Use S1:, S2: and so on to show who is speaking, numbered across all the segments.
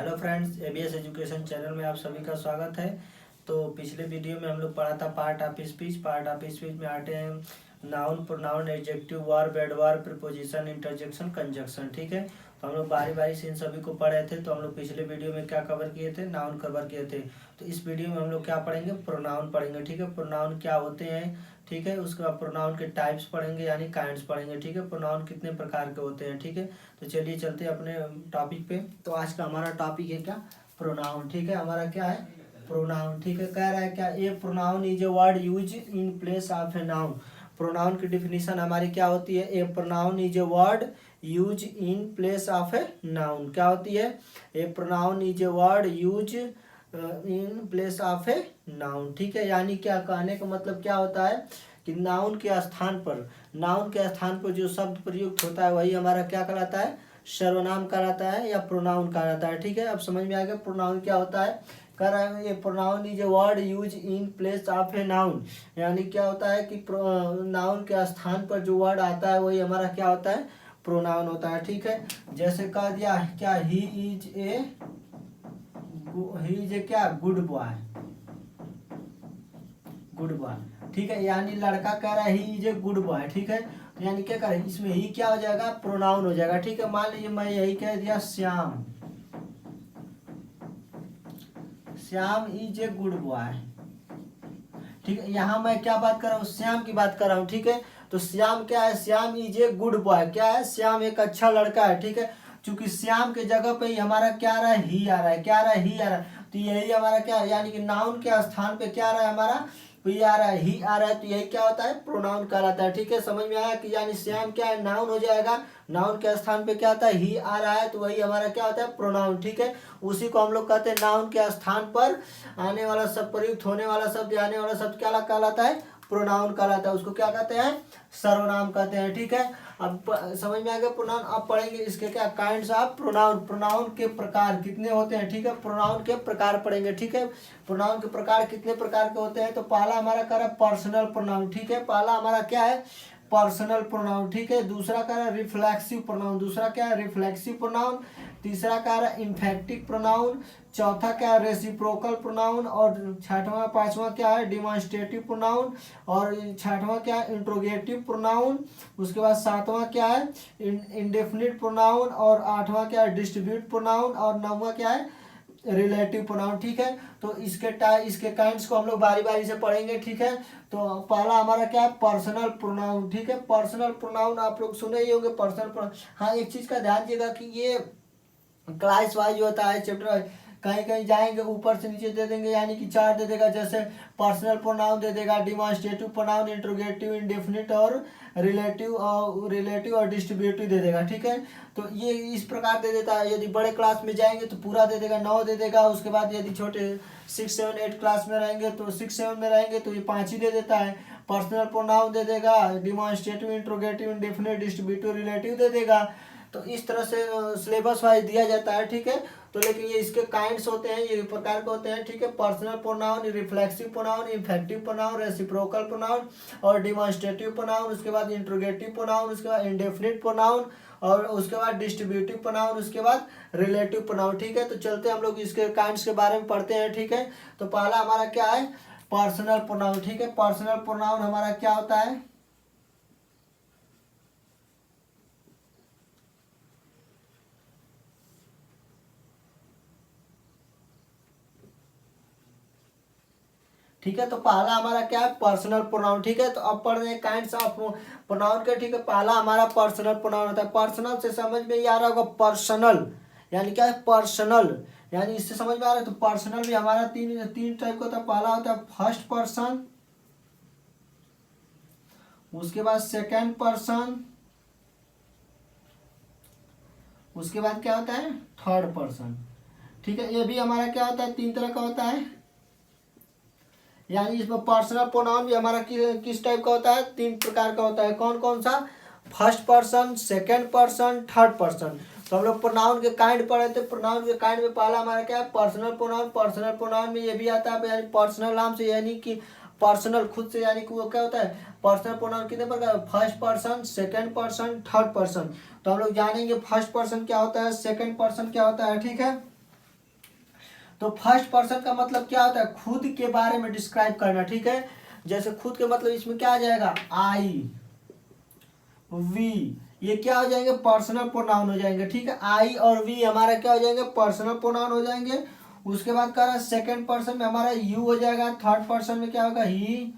S1: Hello friends, ABS education channel में आप सभी का स्वागत है। तो पिछले वीडियो में हम लोग पढ़ा था part of speech. Part of speech में आते हैं noun, pronoun, adjective, verb, adverb, preposition, interjection, conjunction. ठीक है, तो हम लोग बारी बारी से इन सभी को पढ़े थे। तो हम लोग पिछले वीडियो में क्या कवर किए थे? नाउन कवर किए थे। तो इस वीडियो में हम लोग क्या पढ़ेंगे? प्रोनाउन पढ़ेंगे। ठीक है, प्रोनाउन क्या होते हैं, ठीक है। उसके बाद प्रोनाउन के टाइप्स पढ़ेंगे, यानी काइंड्स पढ़ेंगे। ठीक है, प्रोनाउन कितने प्रकार के होते हैं। ठीक है, तो चलिए चलते हैं अपने टॉपिक पे। तो आज का हमारा टॉपिक है क्या? प्रोनाउन। ठीक है, हमारा क्या है? प्रोनाउन। ठीक है, कह रहा है क्या? A pronoun is a word use in place of a noun. Pronoun की डिफिनीशन हमारी क्या होती है? A pronoun is a word use in place of a noun. क्या होती है? A pronoun is a word use in place of a noun. ठीक है, यानी क्या कहने का मतलब क्या होता है कि नाउन के स्थान पर जो शब्द प्रयुक्त होता है वही हमारा क्या कहलाता है? सर्वनाम कहलाता है या प्रोनाउन कहलाता है। ठीक है, अब समझ में आ गया प्रोनाउन क्या होता है। कह रहा है ये pronoun is a word use in place of a noun, यानी क्या होता है कि नाउन के स्थान पर जो वर्ड आता है वही हमारा क्या होता है? प्रोनाउन होता है। ठीक है, जैसे कह दिया क्या, ही इज ए क्या, गुड बॉय। गुड बॉय, ठीक है, यानी लड़का कह रहा है he is a good boy. ठीक है, तो यानी क्या करें, इसमें ही क्या हो जाएगा? प्रोनाउन हो जाएगा। ठीक है, मान लीजिए मैं यही कह दिया Shyam, Shyam is a good boy. ठीक है, यहाँ मैं क्या बात कर रहा हूँ? श्याम की बात कर रहा हूँ। ठीक है, तो श्याम क्या है? Shyam is a good boy. क्या है? श्याम एक अच्छा लड़का है। ठीक है, चूंकि श्याम के जगह पे ही हमारा क्या आ रहा है? ही आ रहा है। क्या आ रहा है? ही आ रहा है। तो यही हमारा क्या है? यानी कि नाउन के स्थान पे क्या आ रहा है? हमारा ही आ रहा है, ही आ रहा है। तो यही क्या होता है? प्रोनाउन कहलाता है। ठीक है, समझ में आया कि यानी श्याम क्या है? नाउन हो जाएगा। नाउन के स्थान पे क्या आता है? ही आ रहा है, तो वही हमारा क्या होता है? प्रोनाउन। ठीक है, उसी को हम लोग कहते हैं नाउन के स्थान पर आने वाला शब्द, प्रयुक्त होने वाला शब्द, आने वाला शब्द क्या कहलाता है? प्रोनाउन कहलाता है। उसको क्या कहते हैं? सर्वनाम कहते हैं। ठीक है, अब समझ में आ गया प्रोनाउन। अब पढ़ेंगे इसके क्या काइंड्स ऑफ प्रोनाउन। प्रोनाउन के प्रकार कितने होते हैं? ठीक है, प्रोनाउन के प्रकार पढ़ेंगे। ठीक है, प्रोनाउन के प्रकार कितने प्रकार के होते हैं? तो पहला हमारा क्या है? Personal pronoun. ठीक है, पहला हमारा क्या है? Personal pronoun. ठीक है, दूसरा क्या है? Reflexive pronoun. दूसरा क्या है? Reflexive pronoun. तीसरा क्या है? इम्फेक्टिव प्रोनाउन। चौथा क्या है? Reciprocal pronoun. और छठवां पांचवा क्या है? Demonstrative pronoun. और छठवां क्या है? Interrogative pronoun. उसके बाद सातवां क्या है? Indefinite pronoun. और आठवां क्या है? Distribute pronoun. और नौवां क्या है? Relative pronoun. ठीक है, तो इसके काइंड्स को हम लोग बारी बारी से पढ़ेंगे। ठीक है, तो पहला हमारा क्या है? Personal pronoun. ठीक है, पर्सनल प्रोनाउन आप लोग सुने ही होंगे पर्सनल प्रोनाउन। हाँ, एक चीज का ध्यान दीजिएगा कि ये क्लास वाइज होता है, चैप्टर कहीं कहीं जाएंगे ऊपर से नीचे दे देंगे, यानी कि चार दे देगा। जैसे पर्सनल प्रोनाउन दे देगा, डिमॉन्स्ट्रेटिव प्रोनाउन, इंट्रोगेटिव, इंडेफिनिट और रिलेटिव और डिस्ट्रीब्यूटिव दे देगा। ठीक है, तो ये इस प्रकार दे देता है। यदि बड़े क्लास में जाएंगे तो पूरा दे देगा, 9 दे देगा। उसके बाद यदि छोटे 6, 7, 8 क्लास में रहेंगे तो 6, 7 में रहेंगे तो ये 5 ही दे देता है। पर्सनल प्रोनाउन दे देगा, demonstrative, interrogative, indefinite, distributive, relative दे देगा। तो इस तरह से सिलेबस वाइज दिया जाता है। ठीक है, तो लेकिन ये इसके काइंड्स होते हैं, ये प्रकार के होते हैं। ठीक है, personal pronoun, reflexive pronoun, effective pronoun, reciprocal pronoun और डिमॉन्स्ट्रेटिव प्रोनाउन। उसके बाद इंट्रोगेटिव प्रोनाउन, उसके बाद इंडेफिनिट प्रोनाउन और उसके बाद डिस्ट्रीब्यूटिव प्रोनाउन, उसके बाद रिलेटिव प्रोनाउन। ठीक है, तो चलते हम लोग इसके काइंड्स के बारे में पढ़ते हैं। ठीक है, तो पहला हमारा क्या है? Personal pronoun. ठीक है, पर्सनल प्रोनाउन हमारा क्या होता है? ठीक है, तो पहला हमारा क्या है? Personal pronoun. ठीक है, तो अब पढ़ रहे हैं काइंड्स ऑफ प्रोनाउन के। ठीक है, पहला हमारा पर्सनल प्रोनाउन होता है। पर्सनल से समझ में ये आ रहा होगा, पर्सनल यानी क्या है? पर्सनल यानी इससे समझ में आ रहा है। तो पर्सनल भी हमारा तीन तीन टाइप का होता है। पहला होता है फर्स्ट पर्सन, उसके बाद सेकेंड पर्सन, उसके बाद क्या होता है? Third person. ठीक है, ये भी हमारा क्या होता है? तीन तरह का होता है। यानी इसमें पर्सनल प्रोनाउन भी हमारा किस टाइप का होता है? तीन प्रकार का होता है। कौन कौन सा? First person, second person, third person. तो हम लोग प्रोनाउन के काइंड पढ़े थे। प्रोनाउन के काइंड में पहला हमारा क्या है? Personal pronoun. पर्सनल प्रोनाउन में ये भी आता है, यानी पर्सनल नाम से, यानी कि पर्सनल खुद से, यानी कि वो क्या होता है? पर्सनल प्रोनाउन कितने प्रकार? First person, second person, third person. तो हम लोग जानेंगे फर्स्ट पर्सन क्या होता है, सेकंड पर्सन क्या होता है। ठीक है, तो फर्स्ट पर्सन का मतलब क्या होता है, खुद के बारे में डिस्क्राइब करना, ठीक है। जैसे खुद के मतलब इसमें क्या आ जाएगा, आई, वी, ये क्या हो जाएंगे, पर्सनल प्रोनाउन हो जाएंगे, ठीक है। आई और वी हमारा क्या हो जाएंगे, पर्सनल प्रोनाउन हो जाएंगे। उसके बाद कह रहा है सेकेंड पर्सन में हमारा यू हो जाएगा, थर्ड पर्सन में क्या होगा, ही,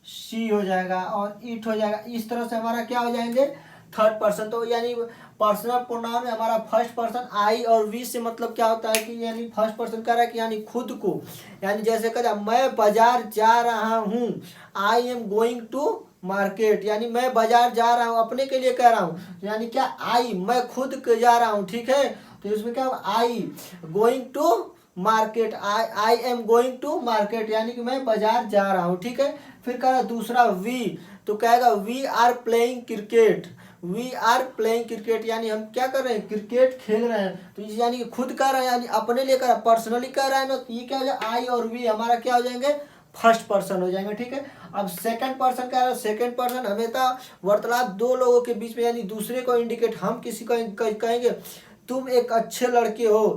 S1: शी हो जाएगा और इट हो जाएगा। इस तरह से हमारा क्या हो जाएंगे, थर्ड पर्सन। तो यानी पर्सनल प्रोनाउन में हमारा फर्स्ट पर्सन आई और वी से मतलब क्या होता है कि यानी फर्स्ट पर्सन कह रहा है कि यानी खुद को, यानी जैसे कह रहा है मैं बाजार जा रहा हूँ, I am going to market, यानी मैं बाजार जा रहा हूँ, अपने के लिए कह रहा हूँ, यानी क्या, आई, मैं खुद जा रहा हूँ, ठीक है। तो इसमें क्या, I going to market, I am going to market, यानी कि मैं बाजार जा रहा हूँ, ठीक है। फिर कह रहा दूसरा वी, तो कहेगा we are playing cricket, we are playing cricket, यानी हम क्या कर रहे हैं, क्रिकेट खेल रहे हैं। तो यानी खुद कर रहे हैं, यानी अपने लिए कर रहा है, पर्सनली कर रहा है ना, तो ये क्या हो जाएगा, आई और वी हमारा क्या हो जाएंगे, फर्स्ट पर्सन हो जाएंगे, ठीक है। अब सेकंड पर्सन क्या है, सेकंड पर्सन हमेशा वार्तालाप दो लोगों के बीच में, यानी दूसरे को इंडिकेट, हम किसी को कहेंगे तुम एक अच्छे लड़के हो,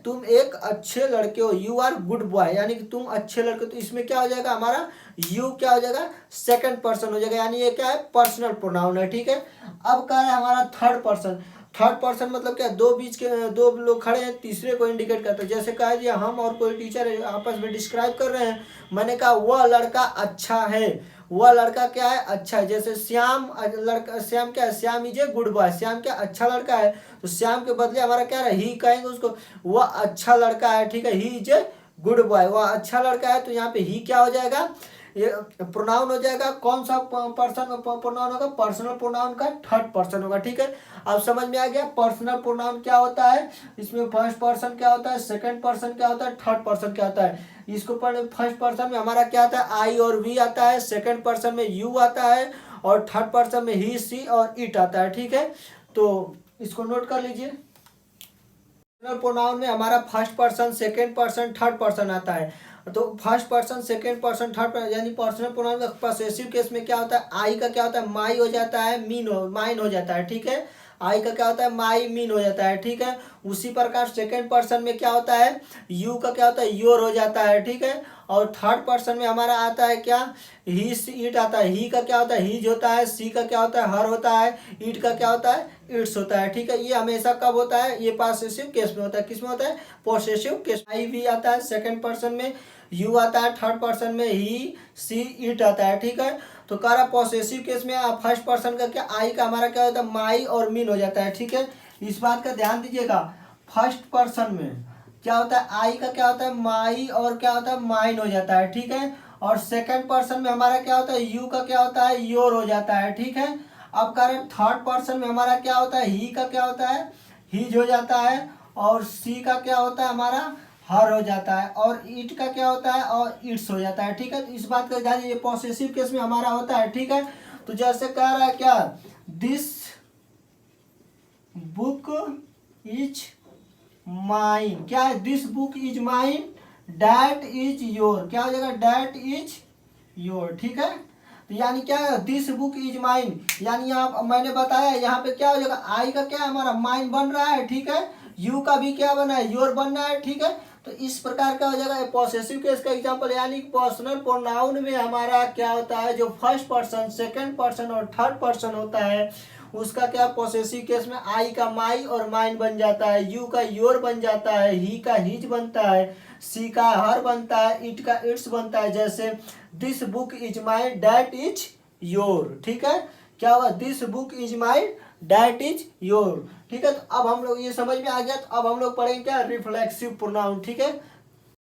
S1: तुम एक अच्छे लड़के हो, यू आर गुड बॉय, यानी कि तुम अच्छे लड़के। तो इसमें क्या हो जाएगा हमारा, यू क्या हो जाएगा, सेकंड पर्सन हो जाएगा, यानी ये क्या है, पर्सनल प्रोनाउन है, ठीक है। अब क्या है हमारा थर्ड पर्सन, थर्ड पर्सन मतलब क्या, दो बीच के दो लोग खड़े हैं, तीसरे को इंडिकेट करते हैं। जैसे कह दिया हम और कोई टीचर आपस में डिस्क्राइब कर रहे हैं, मैंने कहा वह लड़का अच्छा है, वह लड़का क्या है, अच्छा है। जैसे श्याम, लड़का श्याम क्या है, Shyam is a good boy, Shyam क्या अच्छा लड़का है, तो श्याम के बदले हमारा क्या है, ही कहेंगे उसको, वह अच्छा लड़का है, ठीक है, he is a good boy, वह अच्छा लड़का है। तो यहाँ पे ही क्या हो जाएगा, ये प्रोनाउन हो जाएगा, कौन सा पर्सन प्रोनाउन होगा, पर्सनल प्रोनाउन का थर्ड पर्सन होगा, ठीक है। अब समझ में आ गया पर्सनल प्रोनाउन क्या होता है, इसमें फर्स्ट पर्सन क्या होता है, सेकंड पर्सन क्या होता है, थर्ड पर्सन क्या होता है। इसको पढ़े, फर्स्ट पर्सन में हमारा क्या आता है, आई और वी आता है, सेकंड पर्सन में यू आता है और थर्ड पर्सन में ही, सी और इट आता है, ठीक है। तो इसको नोट कर लीजिए। पर्सनल प्रोनाउन में हमारा first person, second person, third person आता है। तो first person, second person, third person, यानी पर्सनल प्रोनाउन का पॉसेसिव केस में क्या होता है, आई का क्या होता है, माई हो जाता है, माइन हो जाता है, ठीक है। आई का क्या होता है, माई, मीन हो जाता है, ठीक है। उसी प्रकार सेकंड पर्सन में क्या होता है, यू का क्या होता है, योर हो जाता है, ठीक है। और थर्ड पर्सन में हमारा आता है क्या, ही, इट आता है। ही का क्या होता है, हीज होता है। सी का क्या होता है, हर होता है। इट का क्या होता है, इट्स होता है, ठीक है। ये हमेशा कब होता है, ये पॉसेसिव केस में होता है। किस में होता है, पॉसेसिव केस। आई भी आता है सेकंड पर्सन में, यू आता है थर्ड पर्सन में, ही, सी, इट आता है, ठीक है। तो कह रहा पॉसेसिव केस में फर्स्ट पर्सन का क्या, आई का हमारा क्या होता है, माई और मीन हो जाता है, ठीक है। इस बात का ध्यान दीजिएगा, फर्स्ट पर्सन में क्या होता है, आई का क्या होता है, माई और क्या होता है, माइन हो जाता है, ठीक है। और सेकंड पर्सन में हमारा क्या होता है, यू का क्या होता है, योर हो जाता है, ठीक है। अब कह रहे थर्ड पर्सन में हमारा क्या होता है, ही का क्या होता है, हीज हो जाता है। और सी का क्या होता है हमारा, हर हो जाता है। और इट का क्या होता है, और इट्स हो जाता है, ठीक है। तो इस बात का ध्यान, ये पॉसेसिव केस में हमारा होता है, ठीक है। तो जैसे कह रहा है क्या, दिस बुक इज माइन, क्या है, this book is mine, that is your, क्या हो जाएगा, डैट इज योर, ठीक है। तो यानी क्या है, दिस बुक इज माइन, यानी यहाँ मैंने बताया यहाँ पे क्या हो जाएगा, आई का क्या है हमारा, माइन बन रहा है, ठीक है। यू का भी क्या बना है, योर बनना है, ठीक है। तो इस प्रकार का हो जाएगा पॉसेसिव केस का एग्जांपल। यानी पर्सनल प्रोनाउन में हमारा क्या होता है, जो फर्स्ट पर्सन, सेकंड पर्सन और थर्ड पर्सन होता है, उसका क्या पॉसेसिव केस में आई का माई और माइन बन जाता है, यू का योर बन जाता है, ही का हिज बनता है, सी का हर बनता है, इट का इट्स बनता है। जैसे this book is mine, that is your, ठीक है। क्या हुआ, this book is mine, that is your, ठीक है। तो अब हम लोग ये समझ में आ गया। तो अब हम लोग पढ़ेंगे क्या, रिफ्लेक्सिव प्रोनाउन, ठीक है।